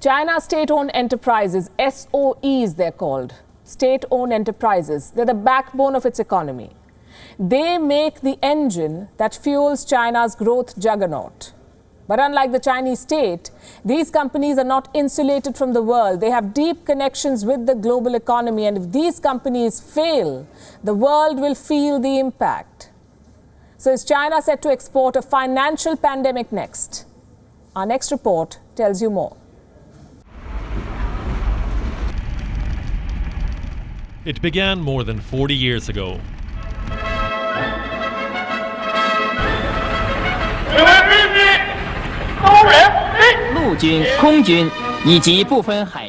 China state-owned enterprises, SOEs they're called, state-owned enterprises, they're the backbone of its economy. They make the engine that fuels China's growth juggernaut. But unlike the Chinese state, these companies are not insulated from the world. They have deep connections with the global economy, and if these companies fail, the world will feel the impact. So is China set to export a financial pandemic next? Our next report tells you more. It began more than 40 years ago.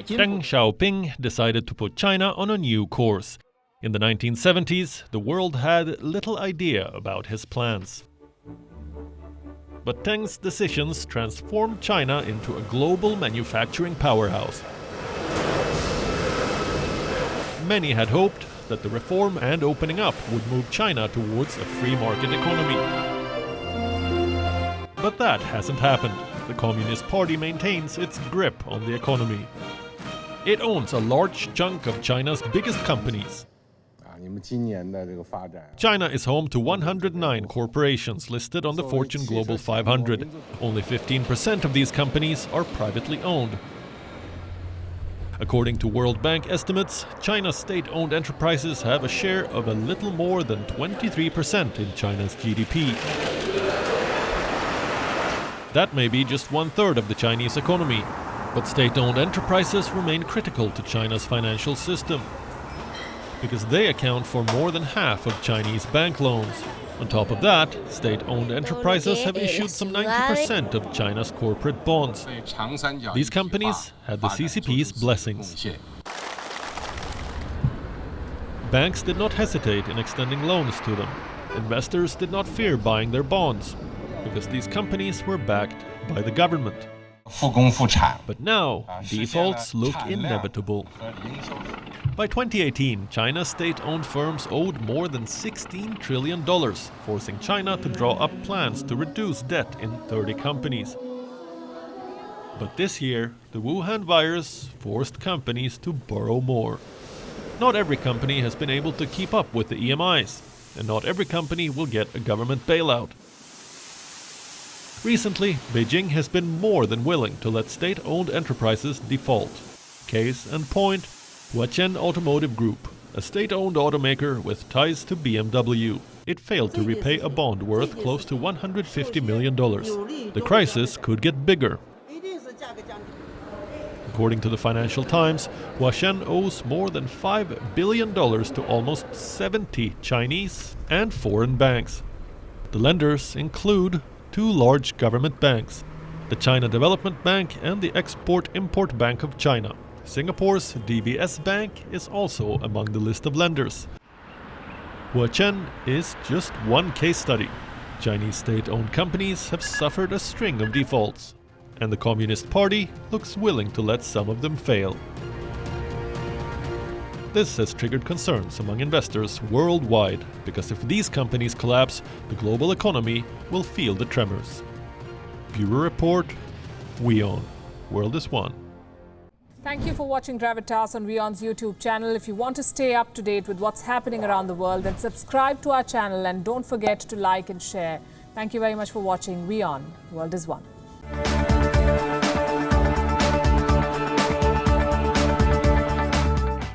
Deng Xiaoping decided to put China on a new course. In the 1970s, the world had little idea about his plans. But Deng's decisions transformed China into a global manufacturing powerhouse. Many had hoped that the reform and opening up would move China towards a free market economy. But that hasn't happened. The Communist Party maintains its grip on the economy. It owns a large chunk of China's biggest companies. China is home to 109 corporations listed on the Fortune Global 500. Only 15% of these companies are privately owned. According to World Bank estimates, China's state-owned enterprises have a share of a little more than 23% in China's GDP. That may be just 1/3 of the Chinese economy, but state-owned enterprises remain critical to China's financial system because they account for more than half of Chinese bank loans. On top of that, state-owned enterprises have issued some 90% of China's corporate bonds. These companies had the CCP's blessings. Banks did not hesitate in extending loans to them. Investors did not fear buying their bonds because these companies were backed by the government. But now, defaults look inevitable. By 2018, China's state-owned firms owed more than $16 trillion, forcing China to draw up plans to reduce debt in 30 companies. But this year, the Wuhan virus forced companies to borrow more. Not every company has been able to keep up with the EMIs, and not every company will get a government bailout. Recently, Beijing has been more than willing to let state-owned enterprises default. Case in point, WION Automotive Group, a state-owned automaker with ties to BMW. It failed to repay a bond worth close to $150 million. The crisis could get bigger. According to the Financial Times, WION owes more than $5 billion to almost 70 Chinese and foreign banks. The lenders include 2 large government banks, the China Development Bank and the Export-Import Bank of China. Singapore's DBS Bank is also among the list of lenders. WION is just one case study. Chinese state-owned companies have suffered a string of defaults, and the Communist Party looks willing to let some of them fail. This has triggered concerns among investors worldwide, because if these companies collapse, the global economy will feel the tremors. Bureau Report, WION. World is One. Thank you for watching Gravitas on WION's YouTube channel. If you want to stay up to date with what's happening around the world, then subscribe to our channel and don't forget to like and share. Thank you very much for watching WION. World is One.